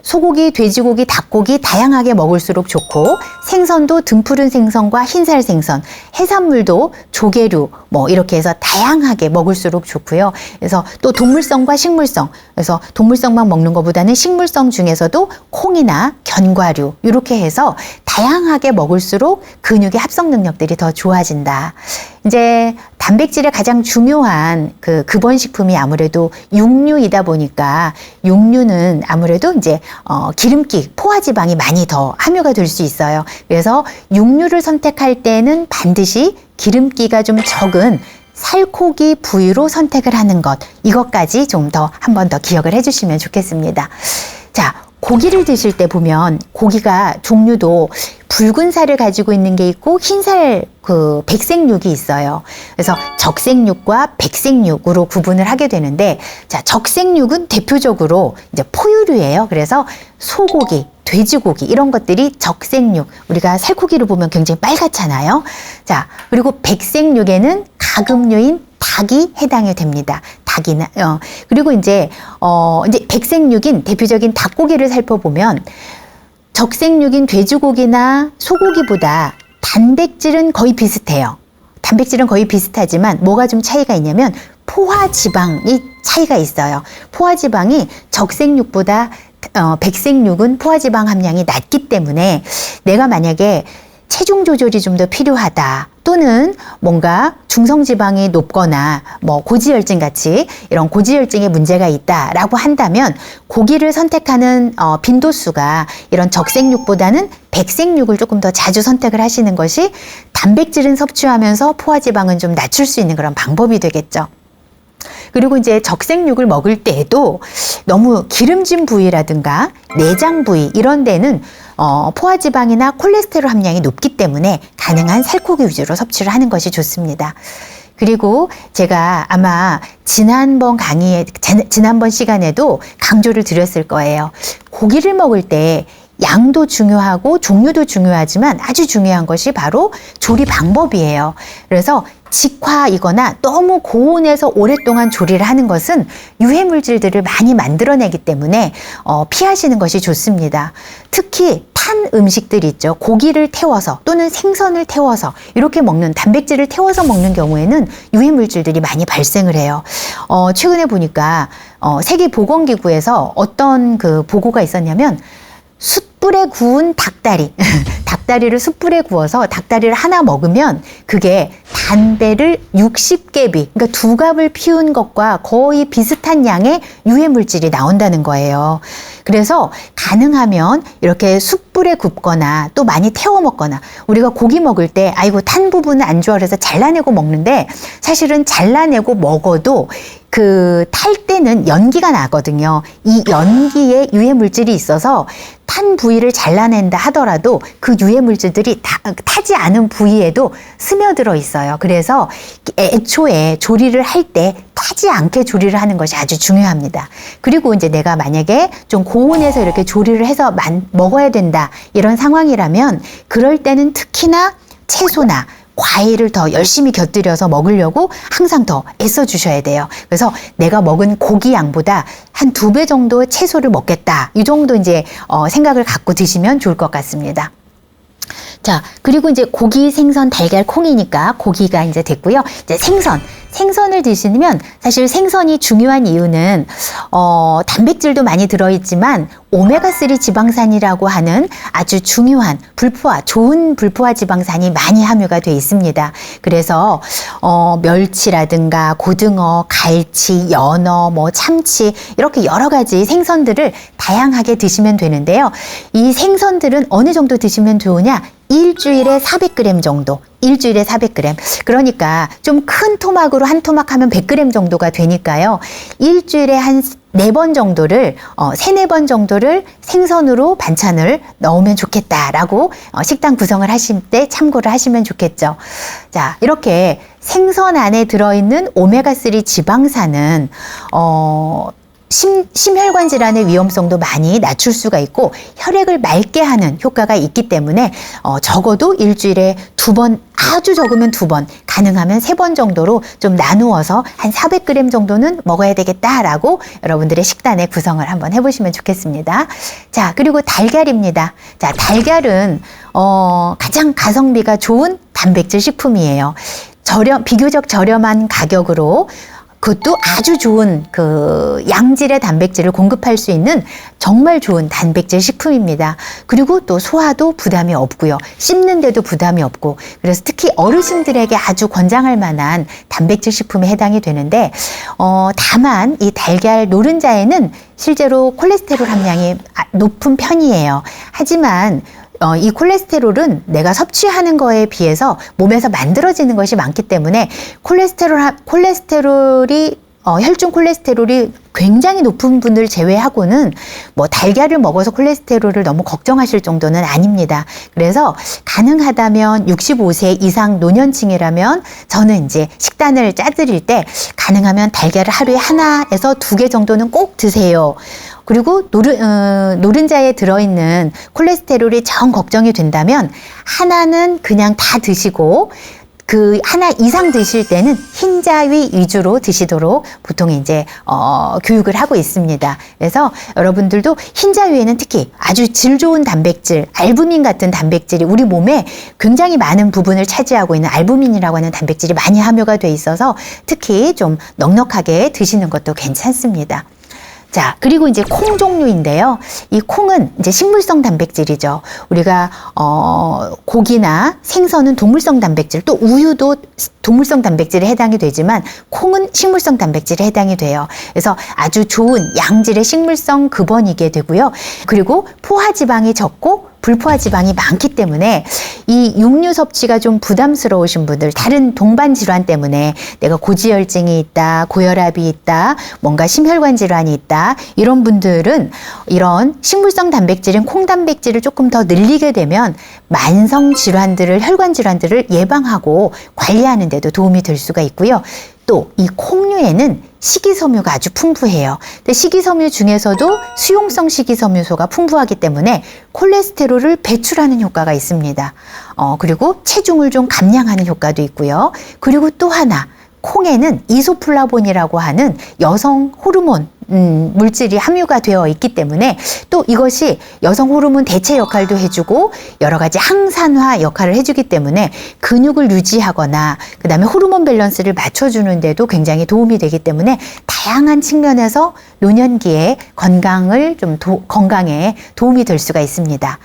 소고기, 돼지고기, 닭고기 다양하게 먹을수록 좋고 생선도 등푸른 생선과 흰살 생선, 해산물도 조개류 뭐 이렇게 해서 다양하게 먹을수록 좋고요. 그래서 또 동물성과 식물성, 그래서 동물성만 먹는 것보다는 식물성 중에서도 콩이나 견과류 이렇게 해서 다양하게 먹을수록 근육의 합성 능력들이 더 좋아진다. 이제 단백질의 가장 중요한 그 근본식품이 아무래도 육류이다 보니까 육류는 아무래도 이제 기름기, 포화지방이 많이 더 함유가 될 수 있어요. 그래서 육류를 선택할 때는 반드시 기름기가 좀 적은 살코기 부위로 선택을 하는 것, 이것까지 좀 더 한 번 더 기억을 해주시면 좋겠습니다. 자, 고기를 드실 때 보면 고기가 종류도 붉은 살을 가지고 있는 게 있고 흰살 백색육이 있어요. 그래서 적색육과 백색육으로 구분을 하게 되는데, 자, 적색육은 대표적으로 이제 포유류예요. 그래서 소고기, 돼지고기 이런 것들이 적색육, 우리가 살코기를 보면 굉장히 빨갛잖아요. 자, 그리고 백색육에는 가금류인 닭이 해당이 됩니다. 닭이나 그리고 이제 백색육인 대표적인 닭고기를 살펴보면 적색육인 돼지고기나 소고기보다 단백질은 거의 비슷해요. 단백질은 거의 비슷하지만 뭐가 좀 차이가 있냐면 포화지방이 차이가 있어요. 포화지방이 적색육보다 백색육은 포화지방 함량이 낮기 때문에 내가 만약에 체중 조절이 좀 더 필요하다, 또는 뭔가 중성지방이 높거나 뭐 고지혈증 같이 이런 고지혈증에 문제가 있다라고 한다면 고기를 선택하는 빈도수가 이런 적색육보다는 백색육을 조금 더 자주 선택을 하시는 것이 단백질은 섭취하면서 포화지방은 좀 낮출 수 있는 그런 방법이 되겠죠. 그리고 이제 적색육을 먹을 때에도 너무 기름진 부위라든가 내장 부위 이런 데는 포화지방이나 콜레스테롤 함량이 높기 때문에 가능한 살코기 위주로 섭취를 하는 것이 좋습니다. 그리고 제가 아마 지난번 시간에도 강조를 드렸을 거예요. 고기를 먹을 때 양도 중요하고 종류도 중요하지만 아주 중요한 것이 바로 조리 방법이에요. 그래서 직화이거나 너무 고온에서 오랫동안 조리를 하는 것은 유해 물질들을 많이 만들어내기 때문에 피하시는 것이 좋습니다. 특히 탄 음식들 있죠. 고기를 태워서 또는 생선을 태워서 이렇게 먹는, 단백질을 태워서 먹는 경우에는 유해 물질들이 많이 발생을 해요. 최근에 보니까 세계보건기구에서 어떤 그 보고가 있었냐면 숯불에 구운 닭다리, 닭다리를 숯불에 구워서 닭다리를 하나 먹으면 그게 단배를 60개비, 그러니까 2갑을 피운 것과 거의 비슷한 양의 유해 물질이 나온다는 거예요. 그래서 가능하면 이렇게 숯불에 굽거나 또 많이 태워 먹거나, 우리가 고기 먹을 때 아이고 탄 부분은 안 좋아 그래서 잘라내고 먹는데, 사실은 잘라내고 먹어도 그 탈 때는 연기가 나거든요. 이 연기에 유해 물질이 있어서 탄 부위를 잘라낸다 하더라도 그 유해 물질들이 타지 않은 부위에도 스며들어 있어요. 그래서 애초에 조리를 할 때 타지 않게 조리를 하는 것이 아주 중요합니다. 그리고 이제 내가 만약에 좀 고온에서 이렇게 조리를 해서 먹어야 된다, 이런 상황이라면 그럴 때는 특히나 채소나 과일을 더 열심히 곁들여서 먹으려고 항상 더 애써 주셔야 돼요. 그래서 내가 먹은 고기 양보다 한 2배 정도의 채소를 먹겠다, 이 정도 이제 생각을 갖고 드시면 좋을 것 같습니다. 자, 그리고 이제 고기, 생선, 달걀, 콩이니까 고기가 이제 됐고요. 이제 생선을 드시면, 사실 생선이 중요한 이유는 단백질도 많이 들어있지만 오메가3 지방산이라고 하는 아주 중요한 좋은 불포화 지방산이 많이 함유가 돼 있습니다. 그래서 멸치라든가 고등어, 갈치, 연어, 참치, 이렇게 여러 가지 생선들을 다양하게 드시면 되는데요. 이 생선들은 어느 정도 드시면 좋으냐? 일주일에 400g 정도. 일주일에 400g. 그러니까 좀 큰 토막으로 한 토막 하면 100g 정도가 되니까요. 일주일에 한 4번 정도를, 3-4번 정도를 생선으로 반찬을 넣으면 좋겠다라고 식단 구성을 하실 때 참고를 하시면 좋겠죠. 자, 이렇게 생선 안에 들어있는 오메가3 지방산은, 심혈관 질환의 위험성도 많이 낮출 수가 있고 혈액을 맑게 하는 효과가 있기 때문에 적어도 일주일에 2번, 아주 적으면 2번, 가능하면 3번 정도로 좀 나누어서 한 400g 정도는 먹어야 되겠다라고 여러분들의 식단의 구성을 한번 해보시면 좋겠습니다. 자, 그리고 달걀입니다. 자, 달걀은 가장 가성비가 좋은 단백질 식품이에요. 비교적 저렴한 가격으로, 그것도 아주 좋은 그 양질의 단백질을 공급할 수 있는 정말 좋은 단백질 식품입니다. 그리고 또 소화도 부담이 없고요. 씹는데도 부담이 없고, 그래서 특히 어르신들에게 아주 권장할 만한 단백질 식품에 해당이 되는데, 다만 이 달걀 노른자에는 실제로 콜레스테롤 함량이 높은 편이에요. 하지만 이 콜레스테롤은 내가 섭취하는 거에 비해서 몸에서 만들어지는 것이 많기 때문에 혈중 콜레스테롤이 굉장히 높은 분들 제외하고는 달걀을 먹어서 콜레스테롤을 너무 걱정하실 정도는 아닙니다. 그래서 가능하다면 65세 이상 노년층이라면 저는 이제 식단을 짜드릴 때 가능하면 달걀을 하루에 1에서 2개 정도는 꼭 드세요. 그리고 노른자에 들어있는 콜레스테롤이 정 걱정이 된다면 하나는 그냥 다 드시고, 그 하나 이상 드실 때는 흰자위 위주로 드시도록 보통 이제 교육을 하고 있습니다. 그래서 여러분들도 흰자위에는 특히 아주 질 좋은 단백질, 알부민 같은 단백질이 우리 몸에 굉장히 많은 부분을 차지하고 있는 알부민이라고 하는 단백질이 많이 함유가 돼 있어서 특히 좀 넉넉하게 드시는 것도 괜찮습니다. 자, 그리고 이제 콩 종류인데요. 이 콩은 이제 식물성 단백질이죠. 우리가 고기나 생선은 동물성 단백질, 또 우유도 동물성 단백질에 해당이 되지만 콩은 식물성 단백질에 해당이 돼요. 그래서 아주 좋은 양질의 식물성 급원이게 되고요. 그리고 포화지방이 적고 불포화 지방이 많기 때문에 이 육류 섭취가 좀 부담스러우신 분들, 다른 동반 질환 때문에 내가 고지혈증이 있다, 고혈압이 있다, 뭔가 심혈관 질환이 있다, 이런 분들은 이런 식물성 단백질인 콩 단백질을 조금 더 늘리게 되면 만성 질환들을, 혈관 질환들을 예방하고 관리하는 데도 도움이 될 수가 있고요. 또 이 콩류에는 식이섬유가 아주 풍부해요. 근데 식이섬유 중에서도 수용성 식이섬유소가 풍부하기 때문에 콜레스테롤을 배출하는 효과가 있습니다. 그리고 체중을 좀 감량하는 효과도 있고요. 그리고 또 하나, 콩에는 이소플라본이라고 하는 여성 호르몬 물질이 함유가 되어 있기 때문에 또 이것이 여성 호르몬 대체 역할도 해주고 여러 가지 항산화 역할을 해주기 때문에 근육을 유지하거나 그 다음에 호르몬 밸런스를 맞춰주는 데도 굉장히 도움이 되기 때문에 다양한 측면에서 노년기에 건강에 도움이 될 수가 있습니다.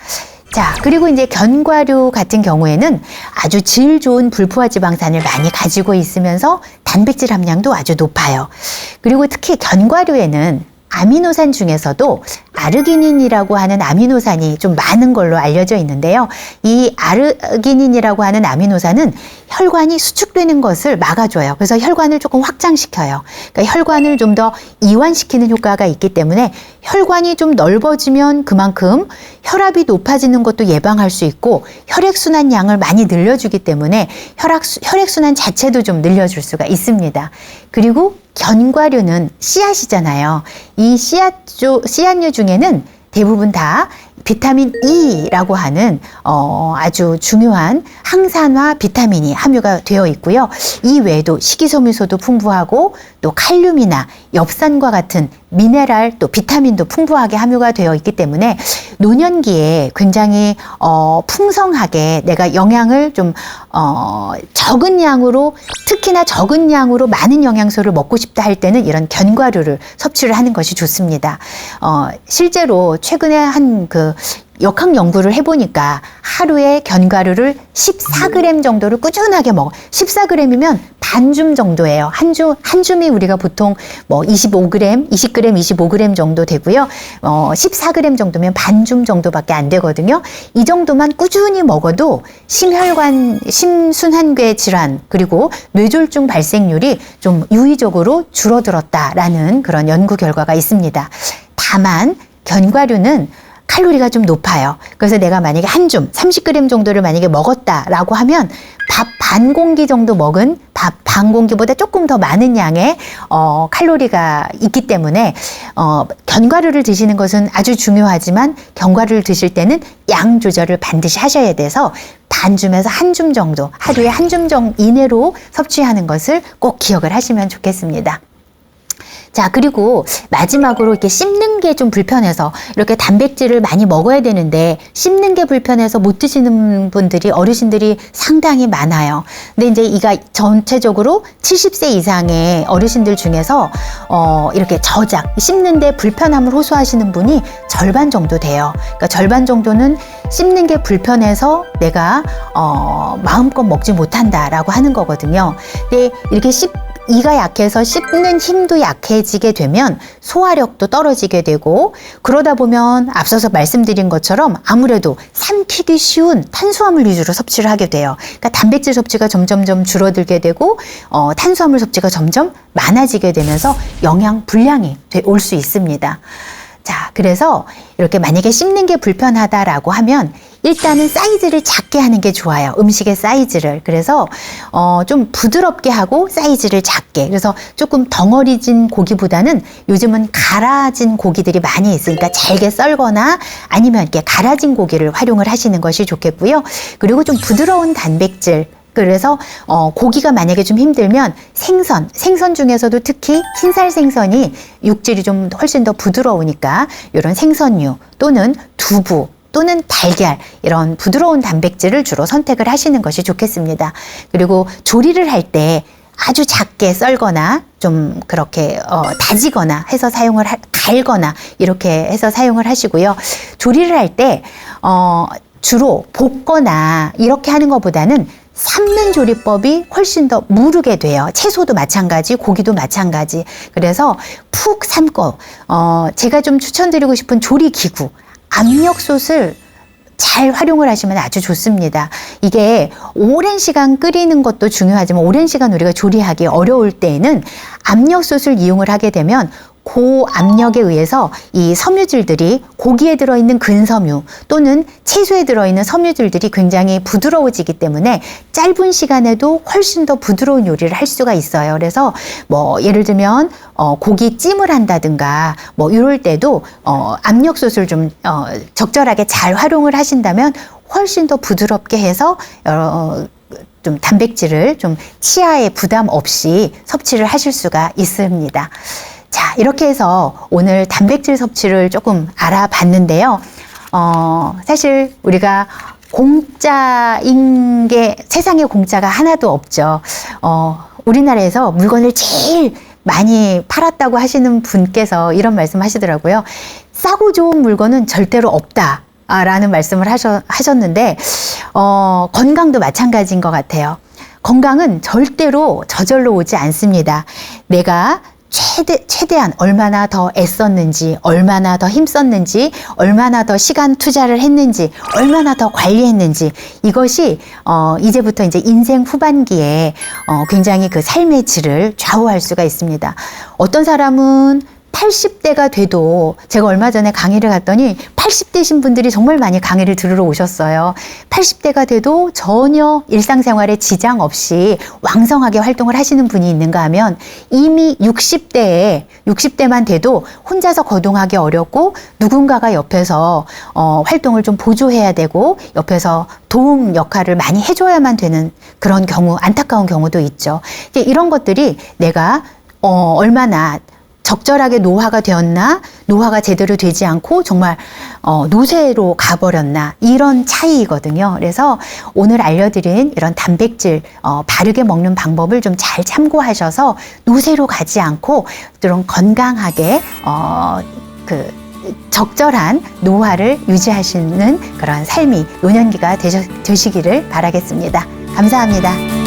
자, 그리고 이제 견과류 같은 경우에는 아주 질 좋은 불포화 지방산을 많이 가지고 있으면서 단백질 함량도 아주 높아요. 그리고 특히 견과류에는 아미노산 중에서도 아르기닌이라고 하는 아미노산이 좀 많은 걸로 알려져 있는데요. 이 아르기닌이라고 하는 아미노산은 혈관이 수축되는 것을 막아줘요. 그래서 혈관을 조금 확장시켜요. 그러니까 혈관을 좀 더 이완시키는 효과가 있기 때문에 혈관이 좀 넓어지면 그만큼 혈압이 높아지는 것도 예방할 수 있고 혈액순환 양을 많이 늘려주기 때문에 혈액순환 자체도 좀 늘려줄 수가 있습니다. 그리고 견과류는 씨앗이잖아요. 이 씨앗류 중에는 대부분 다 비타민 E라고 하는 아주 중요한 항산화 비타민이 함유가 되어 있고요. 이 외에도 식이섬유소도 풍부하고 또 칼륨이나 엽산과 같은 미네랄 또 비타민도 풍부하게 함유가 되어 있기 때문에 노년기에 굉장히 풍성하게 내가 영양을 좀 적은 양으로 특히나 적은 양으로 많은 영양소를 먹고 싶다 할 때는 이런 견과류를 섭취를 하는 것이 좋습니다. 실제로 최근에 한 역학 연구를 해보니까 하루에 견과류를 14g 정도를 꾸준하게 먹어. 14g이면 반줌 정도예요. 한 줌이 우리가 보통 25g, 20g, 25g 정도 되고요. 14g 정도면 반줌 정도밖에 안 되거든요. 이 정도만 꾸준히 먹어도 심순환괴 질환 그리고 뇌졸중 발생률이 좀 유의적으로 줄어들었다라는 그런 연구 결과가 있습니다. 다만 견과류는 칼로리가 좀 높아요. 그래서 내가 만약에 한 줌 30g 정도를 만약에 먹었다라고 하면 밥 반 공기 정도 먹은 밥 반 공기보다 조금 더 많은 양의 칼로리가 있기 때문에 견과류를 드시는 것은 아주 중요하지만 견과류를 드실 때는 양 조절을 반드시 하셔야 돼서 반 줌에서 한 줌 정도, 하루에 한 줌 이내로 섭취하는 것을 꼭 기억을 하시면 좋겠습니다. 자, 그리고 마지막으로 이렇게 씹는 게 좀 불편해서 이렇게 단백질을 많이 먹어야 되는데 씹는 게 불편해서 못 드시는 분들이 어르신들이 상당히 많아요. 근데 이제 이가 전체적으로 70세 이상의 어르신들 중에서 이렇게 씹는데 불편함을 호소하시는 분이 절반 정도 돼요. 그러니까 절반 정도는 씹는 게 불편해서 내가 마음껏 먹지 못한다라고 하는 거거든요. 근데 이렇게 이가 약해서 씹는 힘도 약해지게 되면 소화력도 떨어지게 되고 그러다 보면 앞서서 말씀드린 것처럼 아무래도 삼키기 쉬운 탄수화물 위주로 섭취를 하게 돼요. 그러니까 단백질 섭취가 점점점 줄어들게 되고 탄수화물 섭취가 점점 많아지게 되면서 영양 불량이 올 수 있습니다. 자, 그래서 이렇게 만약에 씹는 게 불편하다라고 하면 일단은 사이즈를 작게 하는 게 좋아요. 음식의 사이즈를. 그래서 좀 부드럽게 하고 사이즈를 작게. 그래서 조금 덩어리진 고기보다는 요즘은 갈아진 고기들이 많이 있으니까 잘게 썰거나 아니면 이렇게 갈아진 고기를 활용을 하시는 것이 좋겠고요. 그리고 좀 부드러운 단백질. 그래서 고기가 만약에 좀 힘들면 생선 중에서도 특히 흰살 생선이 육질이 좀 훨씬 더 부드러우니까 이런 생선류 또는 두부 또는 달걀 이런 부드러운 단백질을 주로 선택을 하시는 것이 좋겠습니다. 그리고 조리를 할 때 아주 작게 썰거나 좀 그렇게 다지거나 해서 갈거나 이렇게 해서 사용을 하시고요. 조리를 할 때 주로 볶거나 이렇게 하는 것보다는 삶는 조리법이 훨씬 더 무르게 돼요. 채소도 마찬가지, 고기도 마찬가지. 그래서 푹 삶고 제가 좀 추천드리고 싶은 조리기구, 압력솥을 잘 활용을 하시면 아주 좋습니다. 이게 오랜 시간 끓이는 것도 중요하지만 오랜 시간 우리가 조리하기 어려울 때에는 압력솥을 이용을 하게 되면 고압력에 의해서 이 섬유질들이 고기에 들어있는 근섬유 또는 채소에 들어있는 섬유질들이 굉장히 부드러워지기 때문에 짧은 시간에도 훨씬 더 부드러운 요리를 할 수가 있어요. 그래서 뭐 예를 들면 고기 찜을 한다든가 뭐 이럴 때도 압력솥을 좀 적절하게 잘 활용을 하신다면 훨씬 더 부드럽게 해서 좀 단백질을 좀 치아에 부담 없이 섭취를 하실 수가 있습니다. 자, 이렇게 해서 오늘 단백질 섭취를 조금 알아봤는데요. 사실 우리가 공짜인 게 세상에 공짜가 하나도 없죠. 우리나라에서 물건을 제일 많이 팔았다고 하시는 분께서 이런 말씀 하시더라고요. 싸고 좋은 물건은 절대로 없다. 라는 말씀을 하셨는데, 건강도 마찬가지인 것 같아요. 건강은 절대로 저절로 오지 않습니다. 내가 최대한 얼마나 더 애썼는지, 얼마나 더 힘썼는지, 얼마나 더 시간 투자를 했는지, 얼마나 더 관리했는지, 이것이, 이제부터 이제 인생 후반기에, 굉장히 그 삶의 질을 좌우할 수가 있습니다. 어떤 사람은 80대가 돼도 제가 얼마 전에 강의를 갔더니 80대신 분들이 정말 많이 강의를 들으러 오셨어요. 80대가 돼도 전혀 일상생활에 지장 없이 왕성하게 활동을 하시는 분이 있는가 하면 이미 60대만 돼도 혼자서 거동하기 어렵고 누군가가 옆에서 활동을 좀 보조해야 되고 옆에서 도움 역할을 많이 해줘야만 되는 그런 경우, 안타까운 경우도 있죠. 이런 것들이 내가 얼마나 적절하게 노화가 되었나, 노화가 제대로 되지 않고 정말 노쇠로 가버렸나, 이런 차이거든요. 그래서 오늘 알려드린 이런 단백질 바르게 먹는 방법을 좀 잘 참고하셔서 노쇠로 가지 않고 좀 건강하게 적절한 노화를 유지하시는 그런 삶이 노년기가 되시기를 바라겠습니다. 감사합니다.